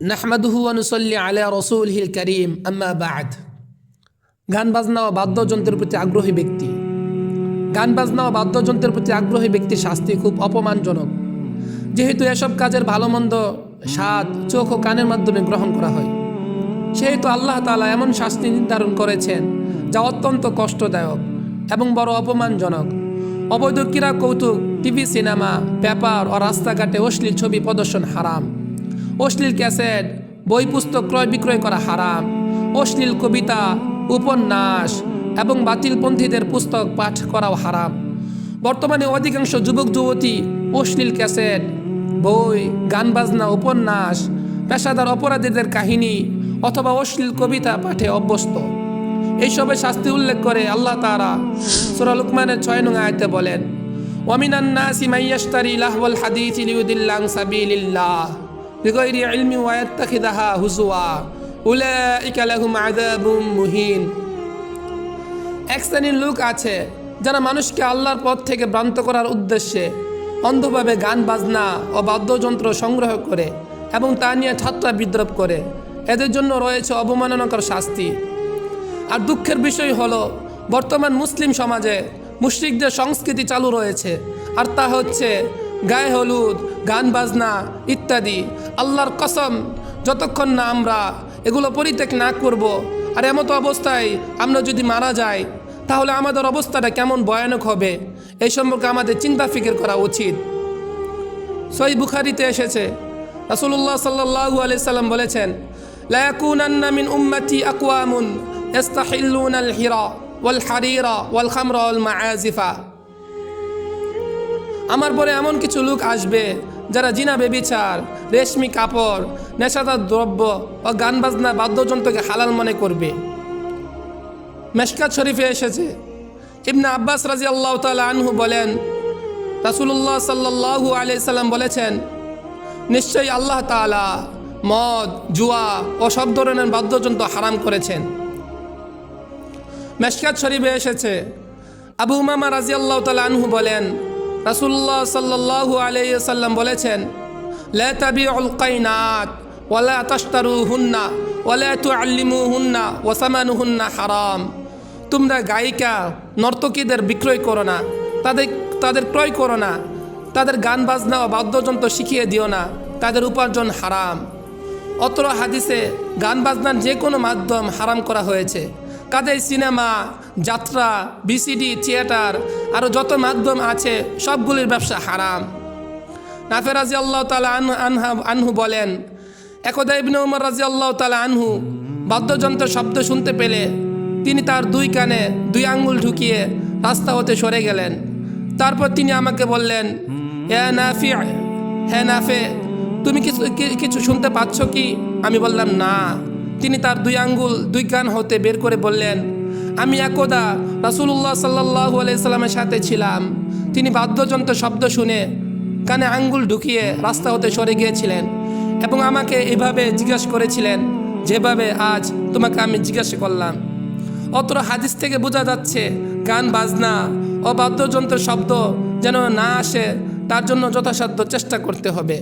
নাহমাদুহু ওয়া নুসাল্লি আলা রাসূলিহিল কারীম আম্মা বা'দ। গান বাজনা ও বাদ্যযন্ত্রের প্রতি আগ্রহী ব্যক্তি গান বাজনা ও বাদ্যযন্ত্রের প্রতি আগ্রহী ব্যক্তির শাস্তি খুব অপমানজনক, যেহেতু এসব কাজের ভালো মন্দ স্বাদ চোখ ও কানের মাধ্যমে গ্রহণ করা হয়। সেহেতু আল্লাহ তাআলা এমন শাস্তি নির্ধারণ করেছেন যা অত্যন্ত কষ্টদায়ক এবং বড় অপমানজনক। অবৈধ ক্রীড়া কৌতুক, টিভি, সিনেমা, পেপার ও রাস্তাঘাটে অশ্লীল ছবি প্রদর্শন হারাম। অশ্লীল ক্যাসেট, বই পুস্তক ক্রয় বিক্রয় করা হারাম। অশ্লীল কবিতা, উপন্যাস এবং বাতিলপন্থীদের পুস্তক পাঠ করাও হারাম। বর্তমানে অধিকাংশ যুবক যুবতী অশ্লীল ক্যাসেট, বই, গান বাজনা, উপন্যাস, পেশাদার অপরাধীদের কাহিনী অথবা অশ্লীল কবিতা পাঠে অভ্যস্ত। এইসবের শাস্তি উল্লেখ করে আল্লাহ তাআলা সূরা লুকমানের 6 নং আয়াতে বলেন, ওয়ামিনান নাসি মাইয়াশতারি লাহওয়াল হাদিসি লিয়ুদিল্লা আন সাবিলিল্লাহ বিগাইরি ইলমিন ওয়া ইয়াত্তাখিযাহা হুজুয়া উলাইকা লাহুম আযাবুম মুহিন। এক শ্রেণীর লোক আছে যারা মানুষকে আল্লাহর পথ থেকে ভ্রান্ত করার উদ্দেশ্যে অন্ধভাবে গান বাজনা ও বাদ্যযন্ত্র সংগ্রহ করে এবং তা নিয়ে ঠাট্টা বিদ্রূপ করে। এদের জন্য রয়েছে অবমাননাকর শাস্তি। আর দুঃখের বিষয় হলো, বর্তমান মুসলিম সমাজে মুশরিকদের সংস্কৃতি চালু রয়েছে, আর তা হচ্ছে গায়ে হলুদ, গান বাজনা ইত্যাদি। আল্লাহর কসম, যতক্ষণ না আমরা এগুলো পরিত্যাগ না করব, আর এমতো অবস্থায় আমরা যদি মারা যাই, তাহলে আমাদের অবস্থাটা কেমন ভয়ানক হবে, এই সম্পর্কে আমাদের চিন্তা ফিকির করা উচিত। সহিহ বুখারীতে এসেছে, রাসূলুল্লাহ সাল্লাল্লাহু আলাইহি সাল্লাম বলেছেন, লা ইয়াকুনান্না মিন উম্মতি আকওয়ামুন ইস্তাহিল্লুনাল হিরা ওয়াল হারিরা ওয়াল খামরা ওয়াল মাআজিফা। আমার পরে এমন কিছু লোক আসবে যারা জিনা, ব্যভিচার, রেশমি কাপড়, নেশাদার দ্রব্য ও গান বাজনা বাদ্যযন্ত্রকে হালাল মনে করবে। মিশকাত শরীফে এসেছে, ইবনে আব্বাস রাদিয়াল্লাহু তাআলা আনহু বলেন, রাসূলুল্লাহ সাল্লাল্লাহু আলাইহি সাল্লাম বলেছেন, নিশ্চয়ই আল্লাহ তাআলা মদ, জুয়া ও সব ধরনের বাদ্যযন্ত্র হারাম করেছেন। মিশকাত শরীফে এসেছে, আবু উমামা রাদিয়াল্লাহু তাআলা আনহু বলেন, রাসূলুল্লাহ সাল্লাল্লাহু আলাইহি সাল্লাম বলেছেন, লা তাবিউল কাইনাত ওয়া লা তাশতারুহুন্না ওয়া লা তুআল্লিমুহুন্না ওয়া সামানুহুন্না হারাম। তোমরা গায়িকা, নর্তকীদের বিক্রয় করো না, তাদের ক্রয় করো না, তাদের গান বাজনা ও বাদ্যযন্ত্র শিখিয়ে দিও না, তাদের উপার্জন হারাম। অত্র হাদিসে গান বাজনার যে কোনো মাধ্যম হারাম করা হয়েছে। কাদের সিনেমা, যাত্রা, ভিসিডি, থিয়েটার আরও যত মাধ্যম আছে সবগুলির ব্যবসা হারাম। নাফে রাদিয়াল্লাহু তাআলা আনহু বলেন, একদা ইবনে উমর রাদিয়াল্লাহু তাআলা আনহু বাদ্যযন্ত্রের শব্দ শুনতে পেলে তিনি তার 2 কানে 2 আঙ্গুল ঢুকিয়ে রাস্তা হতে সরে গেলেন। তারপর তিনি আমাকে বললেন, হে নাফে, তুমি কিছু শুনতে পাচ্ছ কি? আমি বললাম, না। তিনি তার 2 আঙ্গুল 2 কান হতে বের করে বললেন, আমি একদা রাসূলুল্লাহ সাল্লাল্লাহু আলাইহি সাল্লামের সাথে ছিলাম। তিনি বাদ্যযন্ত্রের শব্দ শুনে কানে আঙ্গুল ঢুকিয়ে রাস্তা হতে সরে গিয়েছিলেন এবং আমাকে এভাবে জিজ্ঞাসা করেছিলেন যেভাবে আজ তোমাকে আমি জিজ্ঞাসা করলাম। অত্র হাদিস থেকে বোঝা যাচ্ছে গান বাজনা ও বাদ্যযন্ত্রের শব্দ যেন না আসে, তার জন্য যথাসাধ্য চেষ্টা করতে হবে।